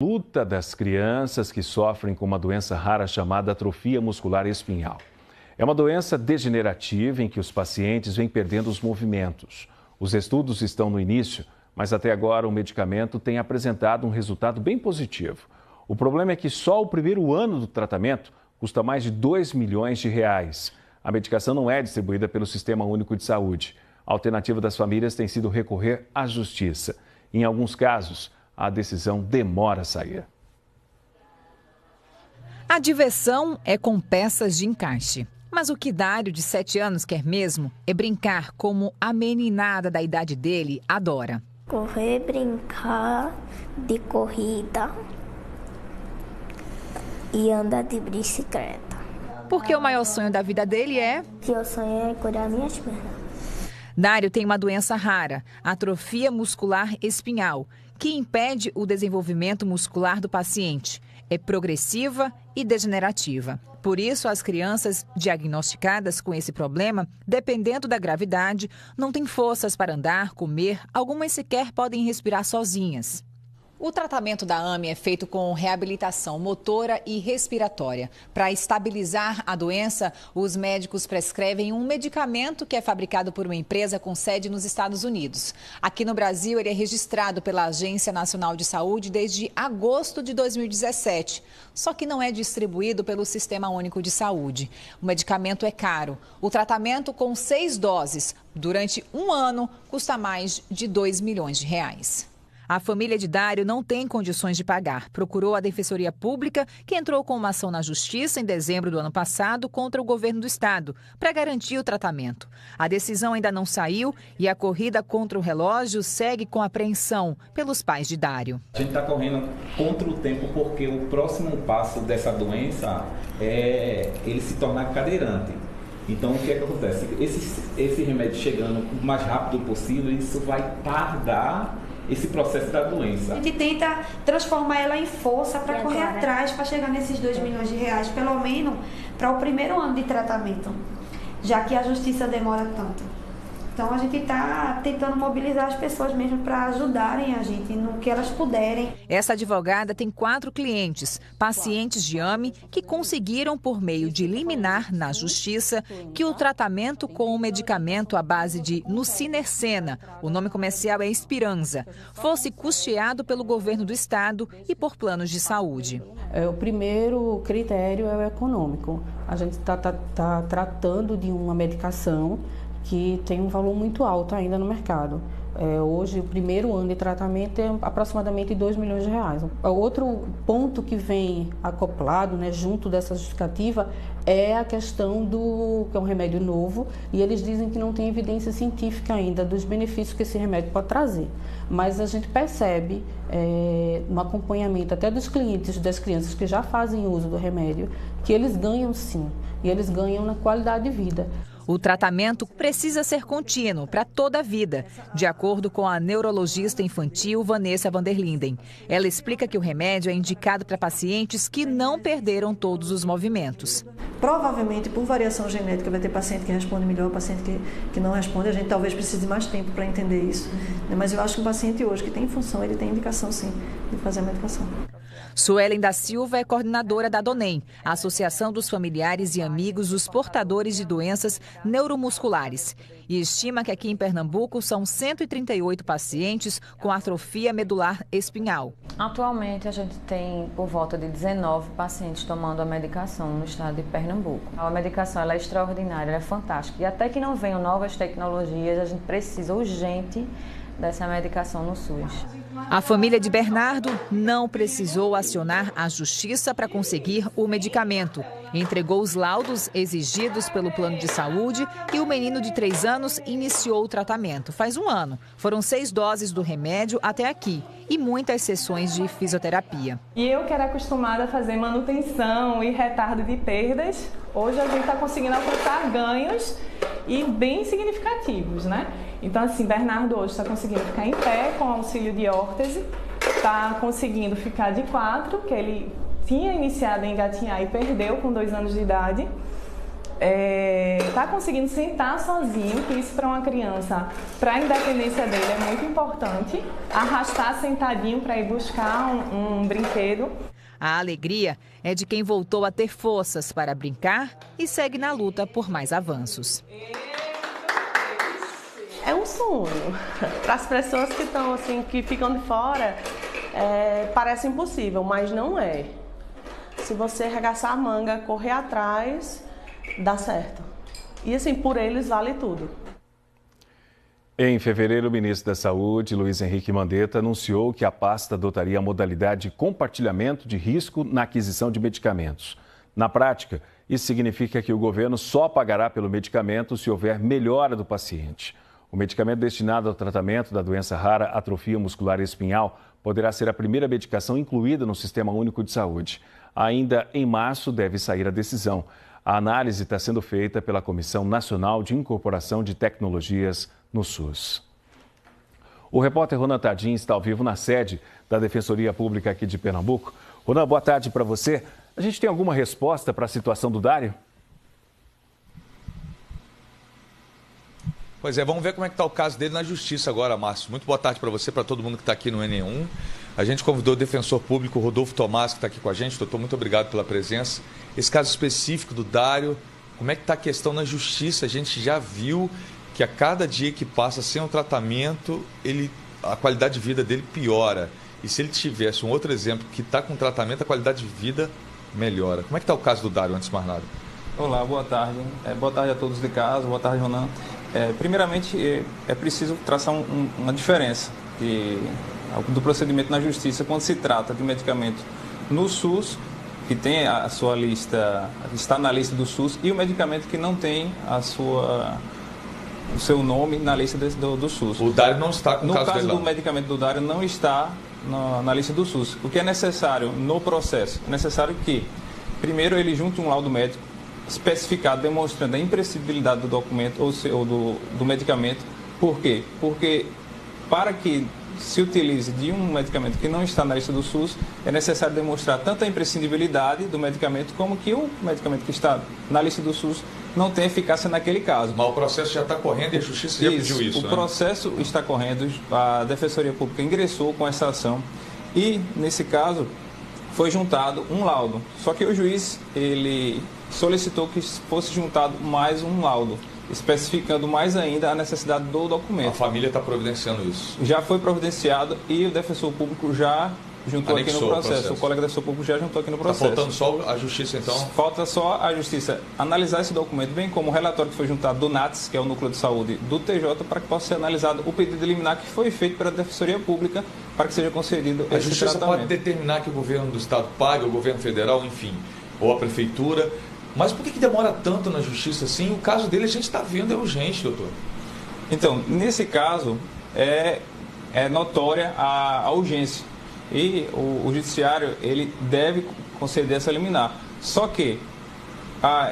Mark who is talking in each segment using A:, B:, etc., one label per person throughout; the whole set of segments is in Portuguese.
A: Luta das crianças que sofrem com uma doença rara chamada atrofia muscular espinhal. É uma doença degenerativa em que os pacientes vêm perdendo os movimentos. Os estudos estão no início, mas até agora o medicamento tem apresentado um resultado bem positivo. O problema é que só o primeiro ano do tratamento custa mais de 2 milhões de reais. A medicação não é distribuída pelo Sistema Único de Saúde. A alternativa das famílias tem sido recorrer à justiça. Em alguns casos, a decisão demora a sair.
B: A diversão é com peças de encaixe. Mas o que Dário, de 7 anos, quer mesmo é brincar como a meninada da idade dele adora.
C: Correr, brincar de corrida e andar de bicicleta.
B: Porque o maior sonho da vida dele é...
C: Que eu sonho é curar minhas pernas.
B: Dário tem uma doença rara, atrofia muscular espinhal, que impede o desenvolvimento muscular do paciente. É progressiva e degenerativa. Por isso, as crianças diagnosticadas com esse problema, dependendo da gravidade, não têm forças para andar, comer, algumas sequer podem respirar sozinhas. O tratamento da AME é feito com reabilitação motora e respiratória. Para estabilizar a doença, os médicos prescrevem um medicamento que é fabricado por uma empresa com sede nos Estados Unidos. Aqui no Brasil, ele é registrado pela Agência Nacional de Saúde desde agosto de 2017. Só que não é distribuído pelo Sistema Único de Saúde. O medicamento é caro. O tratamento com 6 doses durante 1 ano custa mais de 2 milhões de reais. A família de Dário não tem condições de pagar. Procurou a Defensoria Pública, que entrou com uma ação na Justiça em dezembro do ano passado contra o governo do estado, para garantir o tratamento. A decisão ainda não saiu e a corrida contra o relógio segue com apreensão pelos pais de Dário.
D: A gente está correndo contra o tempo porque o próximo passo dessa doença é ele se tornar cadeirante. Então, o que é que acontece? Esse remédio chegando o mais rápido possível, isso vai tardar esse processo da doença.
E: A gente tenta transformar ela em força para correr atrás, para chegar nesses 2 milhões de reais, pelo menos para o primeiro ano de tratamento, já que a justiça demora tanto. Então a gente está tentando mobilizar as pessoas mesmo para ajudarem a gente no que elas puderem.
B: Essa advogada tem 4 clientes, pacientes de AME, que conseguiram, por meio de liminar na justiça, que o tratamento com o medicamento à base de nusinercena, o nome comercial é Spinraza, fosse custeado pelo governo do estado e por planos de saúde.
F: O primeiro critério é o econômico. A gente está tratando de uma medicação que tem um valor muito alto ainda no mercado. Hoje, o primeiro ano de tratamento é aproximadamente 2 milhões de reais. Outro ponto que vem acoplado, né, junto dessa justificativa, é a questão que é um remédio novo, e eles dizem que não tem evidência científica ainda dos benefícios que esse remédio pode trazer. Mas a gente percebe, no acompanhamento até dos clientes, das crianças que já fazem uso do remédio, que eles ganham sim, e eles ganham na qualidade de vida.
B: O tratamento precisa ser contínuo para toda a vida, de acordo com a neurologista infantil Vanessa Vanderlinden. Ela explica que o remédio é indicado para pacientes que não perderam todos os movimentos.
G: Provavelmente, por variação genética, vai ter paciente que responde melhor, paciente que não responde. A gente talvez precise de mais tempo para entender isso. Mas eu acho que o paciente hoje que tem função, ele tem indicação sim de fazer a medicação.
B: Suelen da Silva é coordenadora da DONEM, a Associação dos Familiares e Amigos dos Portadores de Doenças Neuromusculares, e estima que aqui em Pernambuco são 138 pacientes com atrofia medular espinhal.
H: Atualmente a gente tem por volta de 19 pacientes tomando a medicação no estado de Pernambuco. A medicação ela é extraordinária, ela é fantástica, e até que não venham novas tecnologias, a gente precisa urgente dessa medicação no SUS.
B: A família de Bernardo não precisou acionar a justiça para conseguir o medicamento. Entregou os laudos exigidos pelo plano de saúde e o menino de 3 anos iniciou o tratamento. Faz 1 ano. Foram 6 doses do remédio até aqui e muitas sessões de fisioterapia.
I: E eu que era acostumada a fazer manutenção e retardo de perdas, hoje a gente está conseguindo alcançar ganhos e bem significativos, né? Então, assim, Bernardo hoje está conseguindo ficar em pé com auxílio de órtese, está conseguindo ficar de 4, que ele tinha iniciado a engatinhar e perdeu com 2 anos de idade. está conseguindo sentar sozinho, que isso para uma criança, para a independência dele é muito importante, arrastar sentadinho para ir buscar um brinquedo.
B: A alegria é de quem voltou a ter forças para brincar e segue na luta por mais avanços.
J: É um sonho. Para as pessoas que estão assim, que ficam de fora, parece impossível, mas não é. Se você arregaçar a manga, correr atrás, dá certo. E assim, por eles vale tudo.
A: Em fevereiro, o ministro da Saúde, Luiz Henrique Mandetta, anunciou que a pasta adotaria a modalidade de compartilhamento de risco na aquisição de medicamentos. Na prática, isso significa que o governo só pagará pelo medicamento se houver melhora do paciente. O medicamento destinado ao tratamento da doença rara atrofia muscular espinhal poderá ser a primeira medicação incluída no Sistema Único de Saúde. Ainda em março deve sair a decisão. A análise está sendo feita pela Comissão Nacional de Incorporação de Tecnologias no SUS. O repórter Ronan Tardim está ao vivo na sede da Defensoria Pública aqui de Pernambuco. Ronan, boa tarde para você. A gente tem alguma resposta para a situação do Dário?
K: Pois é, vamos ver como é que está o caso dele na Justiça agora, Márcio. Muito boa tarde para você, para todo mundo que está aqui no N1. A gente convidou o defensor público Rodolfo Tomás, que está aqui com a gente. Doutor, muito obrigado pela presença. Esse caso específico do Dário, como é que está a questão na Justiça? A gente já viu que a cada dia que passa sem um tratamento, a qualidade de vida dele piora. E se ele tivesse um outro exemplo que está com tratamento, a qualidade de vida melhora. Como é que está o caso do Dário, antes de mais nada?
L: Olá, boa tarde. Boa tarde a todos de casa, boa tarde, Ronan. Primeiramente, é preciso traçar uma diferença do procedimento na Justiça quando se trata de medicamento no SUS, que tem a sua lista, está na lista do SUS, e o medicamento que não tem o seu nome na lista do SUS.
K: O Dário não está com o caso dele.
L: No caso do medicamento do Dário, não está na lista do SUS. O que é necessário no processo? É necessário que, primeiro, ele junte um laudo médico especificado demonstrando a imprescindibilidade do documento ou do medicamento. Por quê? Porque para que se utilize de um medicamento que não está na lista do SUS, é necessário demonstrar tanto a imprescindibilidade do medicamento como que o medicamento que está na lista do SUS não tem eficácia naquele caso.
K: Mas o processo já está correndo e a Justiça já pediu isso,
L: né? O processo está correndo, a Defensoria Pública ingressou com essa ação e, nesse caso, foi juntado um laudo. Só que o juiz, ele solicitou que fosse juntado mais um laudo, especificando mais ainda a necessidade do documento.
K: A família está providenciando isso?
L: Já foi providenciado e o defensor público já juntou aqui no processo. O colega defensor público já juntou aqui no processo.
K: Está faltando só a Justiça, então?
L: Falta só a Justiça analisar esse documento, bem como o relatório que foi juntado do NATS, que é o Núcleo de Saúde do TJ, para que possa ser analisado o pedido de liminar que foi feito pela Defensoria Pública para que seja concedido esse tratamento.
K: A Justiça pode determinar que o governo do Estado pague, o governo federal, enfim, ou a Prefeitura. Mas por que demora tanto na Justiça assim? O caso dele a gente está vendo, é urgente, doutor.
L: Então, nesse caso, é notória a urgência. E o Judiciário, ele deve conceder essa liminar. Só que,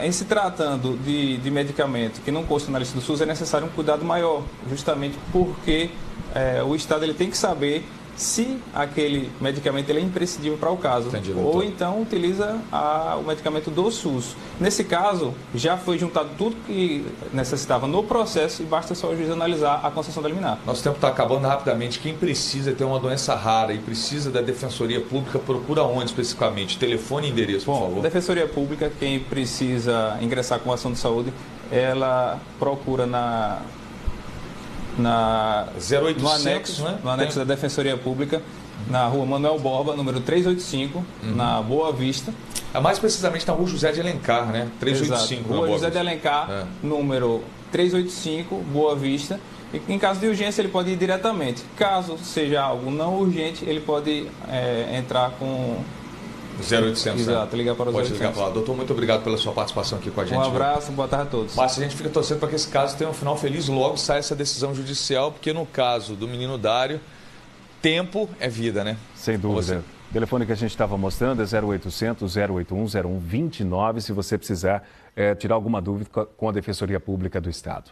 L: em se tratando de medicamento que não consta na lista do SUS, é necessário um cuidado maior, justamente porque o Estado ele tem que saber se aquele medicamento ele é imprescindível para o caso.
K: Entendi,
L: ou então utiliza o medicamento do SUS. Nesse caso, já foi juntado tudo que necessitava no processo e basta só o juiz analisar a concessão da liminar.
K: Nosso tempo está acabando rapidamente. Quem precisa ter uma doença rara e precisa da Defensoria Pública, procura onde especificamente? Telefone e endereço, por favor.
L: Defensoria Pública, quem precisa ingressar com ação de saúde, ela procura no anexo, né? No anexo da Defensoria Pública, na rua Manuel Borba, número 385, na Boa Vista.
K: Mais precisamente na rua José de Alencar, né? 385.
L: Exato. Rua José de Alencar, número 385, Boa Vista. E em caso de urgência, ele pode ir diretamente. Caso seja algo não urgente, ele pode entrar com
K: 0800.
L: Exato, ligar para os 0800.
K: Pode ligar para lá. Doutor, muito obrigado pela sua participação aqui com a gente.
L: Um abraço, boa tarde a todos.
K: Mas a gente fica torcendo para que esse caso tenha um final feliz, logo sai essa decisão judicial, porque no caso do menino Dário, tempo é vida, né?
A: Sem dúvida. O telefone que a gente estava mostrando é 0800 081 0129, se você precisar tirar alguma dúvida com a Defensoria Pública do Estado.